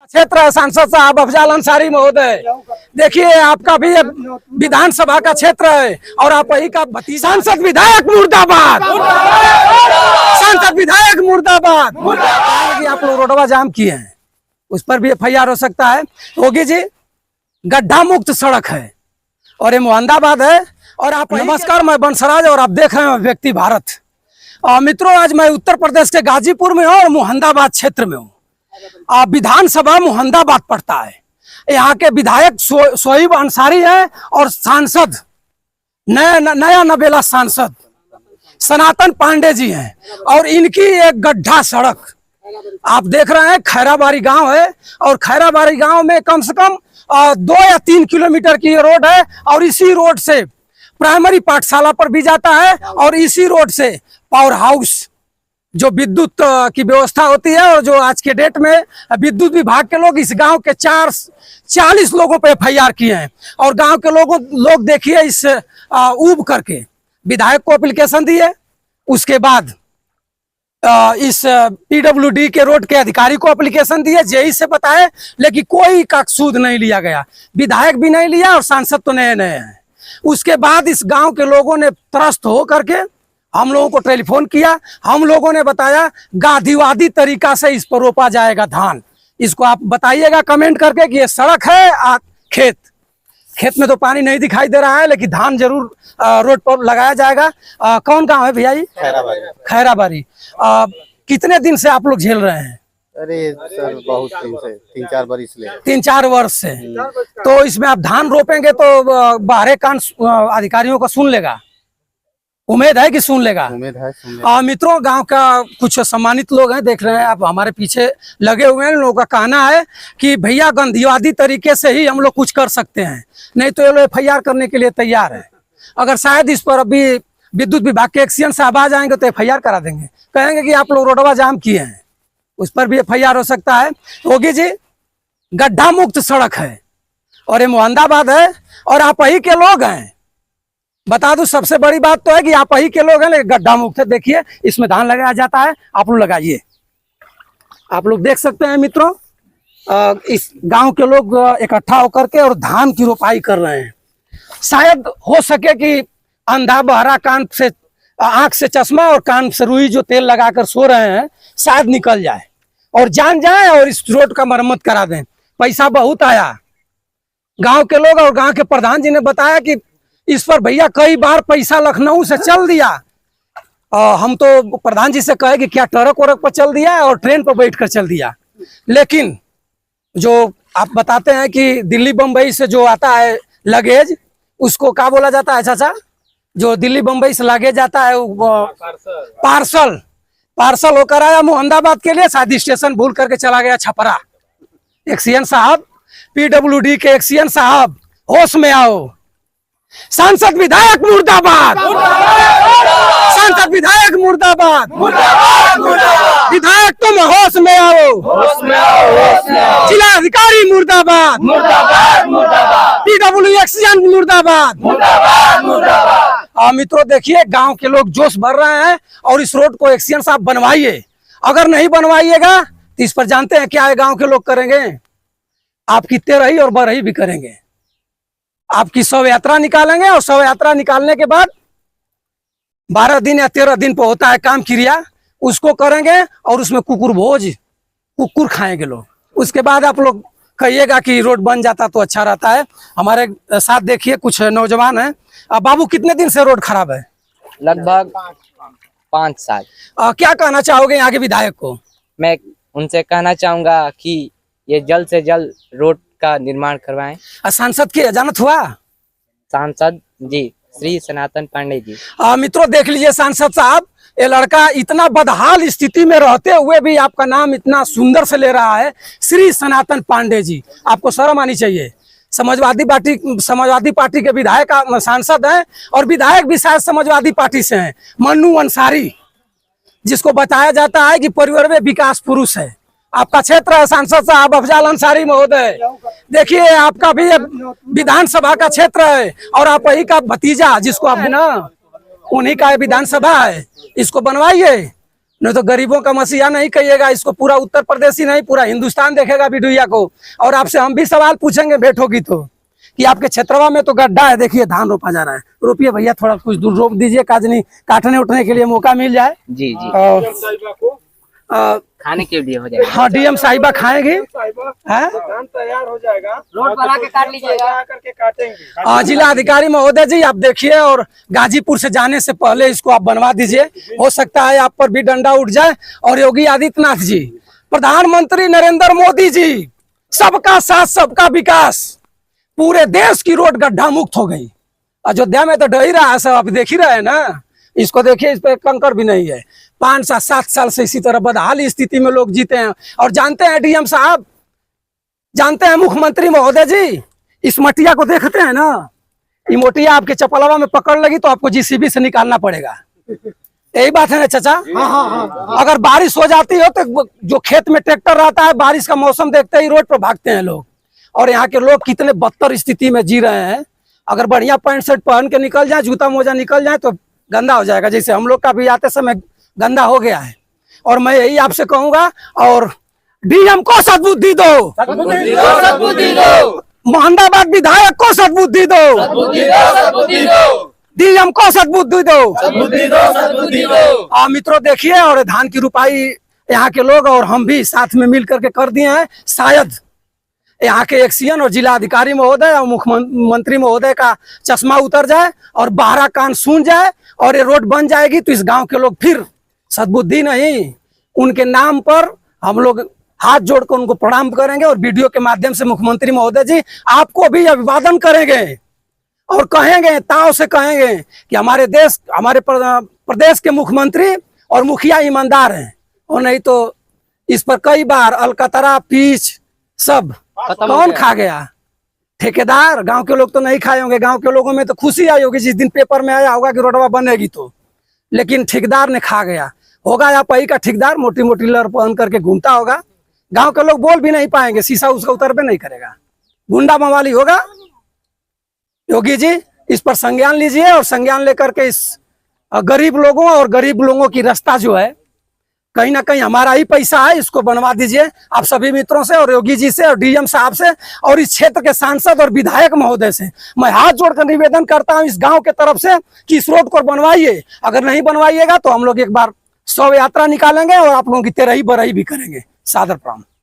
क्षेत्र है सांसद साहब अफजाल अंसारी महोदय। देखिए आपका भी विधानसभा का क्षेत्र है और आप वही का भतीजा। सांसद विधायक मुर्दाबाद, सांसद विधायक मुर्दाबाद। आप लोग रोडवा जाम किए हैं, उस पर भी FIR हो सकता है। होगी जी, गड्ढा मुक्त सड़क है और ये मोहम्मदाबाद है। और आप नमस्कार, मैं बंसराज और आप देख रहे हैं व्यक्ति भारत। मित्रों, आज मैं उत्तर प्रदेश के गाजीपुर में हूँ और मोहम्मदाबाद क्षेत्र में हूँ। विधानसभा मोहम्मदाबाद पड़ता है। यहाँ के विधायक शोएब अंसारी है और सांसद नया नवेला सांसद सनातन पांडे जी हैं। और इनकी एक गड्ढा सड़क आप देख रहे हैं, खैराबारी गांव है और खैराबारी गांव में कम से कम 2 या 3 किलोमीटर की रोड है और इसी रोड से प्राइमरी पाठशाला पर भी जाता है और इसी रोड से पावर हाउस जो विद्युत की व्यवस्था होती है। और जो आज के डेट में विद्युत विभाग के लोग इस गांव के 40 लोगों पे FIR किए हैं। और गांव के लोग देखिए इस ऊब करके विधायक को एप्लीकेशन दिए, उसके बाद इस PWD के रोड के अधिकारी को एप्लीकेशन दिए, जेई से बताए, लेकिन कोई का सूद नहीं लिया गया। विधायक भी नहीं लिया और सांसद तो नए हैं। उसके बाद इस गांव के लोगों ने त्रस्त हो करके हम लोगों को टेलीफोन किया। हम लोगों ने बताया गांधीवादी तरीका से इस पर रोपा जाएगा धान। इसको आप बताइएगा कमेंट करके कि ये सड़क है, खेत में तो पानी नहीं दिखाई दे रहा है, लेकिन धान जरूर रोड पर लगाया जाएगा। कौन गांव है भैया जी? खैराबारी। कितने दिन से आप लोग झेल रहे हैं? अरे सर, बहुत दिन से 3-4 वर्ष से। 3-4 वर्ष से। तो इसमें आप धान रोपेंगे तो बाहरे कान अधिकारियों को सुन लेगा? उम्मीद है कि सुन लेगा। उम्मीद है। मित्रों, गांव का कुछ सम्मानित लोग हैं, देख रहे हैं आप, हमारे पीछे लगे हुए हैं। लोगों का कहना है कि भैया गांधीवादी तरीके से ही हम लोग कुछ कर सकते हैं, नहीं तो ये लोग FIR करने के लिए तैयार है। अगर शायद इस पर अभी विद्युत विभाग के एक्सीएन साहब आ जाएंगे तो FIR करा देंगे, कहेंगे कि आप लोग रोडवा जाम किए हैं, उस पर भी FIR हो सकता है। होगी जी, गड्ढा मुक्त सड़क है और ये मोहम्मदाबाद है और आप वही के लोग हैं। बता दूं, सबसे बड़ी बात तो है कि आप वही के लोग हैं, लेकिन गड्ढा मुक्त है। देखिए इसमें धान लगाया जाता है, आप लोग लगाइए। आप लोग देख सकते हैं मित्रों, इस गांव के लोग इकट्ठा होकर के और धान की रोपाई कर रहे हैं। शायद हो सके कि अंधा बहरा कान से, आंख से चश्मा और कान से रुई जो तेल लगाकर सो रहे हैं, शायद निकल जाए और जान जाए और इस रोड का मरम्मत करा दें। पैसा बहुत आया। गांव के लोग और गांव के प्रधान जी ने बताया कि इस पर भैया कई बार पैसा लखनऊ से चल दिया। हम तो प्रधान जी से कहे कि क्या ट्रक वरक पर चल दिया और ट्रेन पर बैठकर चल दिया, लेकिन जो आप बताते हैं कि दिल्ली बम्बई से जो आता है लगेज, उसको क्या बोला जाता है चाचा? जो दिल्ली बम्बई से लगेज आता है पार्सल होकर आया मोहम्मदाबाद के लिए, शायद स्टेशन भूल करके चला गया छपरा। एक्सीएन साहब, PWD के एक्सीएन साहब, होश में आओ। सांसद विधायक मुर्दाबाद, सांसद विधायक मुर्दाबाद। विधायक तुम होश में आओ, जिला अधिकारी मुर्दाबाद, PWD एक्सीएन मुर्दाबाद। मित्रों देखिए, गांव के लोग जोश भर रहे हैं और इस रोड को एक्सीएन साहब बनवाइए। अगर नहीं बनवाइएगा तो इस पर जानते हैं क्या है गांव के लोग करेंगे? आपकी तेरही और बरही भी करेंगे। आपकी शव यात्रा निकालेंगे और शव यात्रा निकालने के बाद 12 दिन या 13 दिन पर होता है काम क्रिया, उसको करेंगे और उसमें कुकुर खाएंगे लोग। उसके बाद आप लोग कहिएगा कि रोड बन जाता तो अच्छा रहता है। हमारे साथ देखिए कुछ नौजवान हैं। बाबू, कितने दिन से रोड खराब है? लगभग 5 साल। क्या कहना चाहोगे यहाँ के विधायक को? मैं उनसे कहना चाहूंगा कि ये जल्द से जल्द रोड का निर्माण करवाएं। सांसद की अजानत हुआ? सांसद जी श्री सनातन पांडे जी। मित्रों देख लीजिए सांसद साहब, ये लड़का इतना बदहाल स्थिति में रहते हुए भी आपका नाम इतना सुंदर से ले रहा है, श्री सनातन पांडे जी। आपको शर्म आनी चाहिए। समाजवादी पार्टी के विधायक सांसद हैं और विधायक भी शायद समाजवादी पार्टी से हैं, मन्नू अंसारी, जिसको बताया जाता है कि परिवार में विकास पुरुष है। आपका क्षेत्र है सांसद साहब अफजाल अंसारी महोदय। देखिए आपका भी विधानसभा का क्षेत्र है और आप वही का भतीजा, जिसको आप ना, उन्हीं का विधानसभा है। इसको बनवाइए नहीं तो गरीबों का मसीहा नहीं कहिएगा, इसको पूरा उत्तर प्रदेश ही नहीं पूरा हिंदुस्तान देखेगा वीडियो को। और आपसे हम भी सवाल पूछेंगे बैठोगी तो, कि आपके क्षेत्रवा में तो गड्ढा है, देखिए धान रोपा जा रहा है, रोपिए भैया, थोड़ा कुछ दूर रोप दीजिए, काजनी काटने उठने के लिए मौका मिल जाए। जी जी। खाने के लिए हो जाएगा। हाँ, डीएम साहिबा खाएंगे, धान तैयार हो जाएगा, रोड बना के काट लीजिएगा, करके काटेंगे। जिला अधिकारी महोदय जी आप देखिए, और गाजीपुर से जाने से पहले इसको आप बनवा दीजिए, हो सकता है आप पर भी डंडा उठ जाए। और योगी आदित्यनाथ जी, प्रधानमंत्री नरेंद्र मोदी जी, सबका साथ सबका विकास, पूरे देश की रोड गड्ढा मुक्त हो गई। अयोध्या में तो डर ही रहा है सब, आप देख ही रहे हैं ना, इसको देखिए, इस पे कंकर भी नहीं है। 5-7 साल से इसी तरह बदहाल स्थिति में लोग जीते हैं। और जानते हैं डीएम साहब, जानते हैं मुख्यमंत्री महोदय जी, इस मटिया को देखते हैं ना, ये मोटिया आपके चपलवा में पकड़ लगी तो आपको जीसीबी से निकालना पड़ेगा। यही बात है ना चाचा? हाँ। अगर बारिश हो जाती हो तो जो खेत में ट्रैक्टर रहता है, बारिश का मौसम देखते ही रोड पर भागते हैं लोग। और यहाँ के लोग कितने बदतर स्थिति में जी रहे हैं। अगर बढ़िया पैंट शर्ट पहन के निकल जाए, जूता मोजा निकल जाए तो गंदा हो जाएगा, जैसे हम लोग का भी आते समय गंदा हो गया है। और मैं यही आपसे कहूंगा, और डीएम को सद्बुद्धि दो, मोहम्मदाबाद विधायक को सद्बुद्धि दो, डीएम को सद्बुद्धि दो। मित्रों देखिए, और धान की रुपाई यहाँ के लोग और हम भी साथ में मिल करके कर दिए हैं। शायद यहाँ के एक्सीएन और जिला अधिकारी महोदय और मुख्यमंत्री महोदय का चश्मा उतर जाए और 12 कान सुन जाए और ये रोड बन जाएगी, तो इस गांव के लोग फिर सद्बुद्धि नहीं, उनके नाम पर हम लोग हाथ जोड़कर उनको प्रणाम करेंगे। और वीडियो के माध्यम से मुख्यमंत्री महोदय जी आपको भी अभिवादन करेंगे और कहेंगे, ताव से कहेंगे कि हमारे देश, हमारे प्रदेश के मुख्यमंत्री और मुखिया ईमानदार हैं। और नहीं तो इस पर कई बार अलकतरा, पीच सब कौन खा गया? ठेकेदार। गांव के लोग तो नहीं खाए होंगे, गांव के लोगों में तो खुशी आई होगी जिस दिन पेपर में आया होगा कि रोडवा बनेगी तो, लेकिन ठेकेदार ने खा गया होगा। या पही का ठेकेदार मोटी मोटी लड़ पहन करके घूमता होगा, गांव के लोग बोल भी नहीं पाएंगे, शीशा उसका उतरबे नहीं करेगा, गुंडा मवाली होगा। योगी जी इस पर संज्ञान लीजिए, और संज्ञान लेकर के इस गरीब लोगों और गरीब लोगों की रास्ता जो है, कहीं ना कहीं हमारा ही पैसा है, इसको बनवा दीजिए आप सभी मित्रों से, और योगी जी से और डीएम साहब से और इस क्षेत्र के सांसद और विधायक महोदय से मैं हाथ जोड़कर निवेदन करता हूं इस गांव के तरफ से कि इस रोड को बनवाइए। अगर नहीं बनवाइएगा तो हम लोग एक बार शव यात्रा निकालेंगे और आप लोगों की तेरही बरही भी करेंगे। सादर प्रणाम।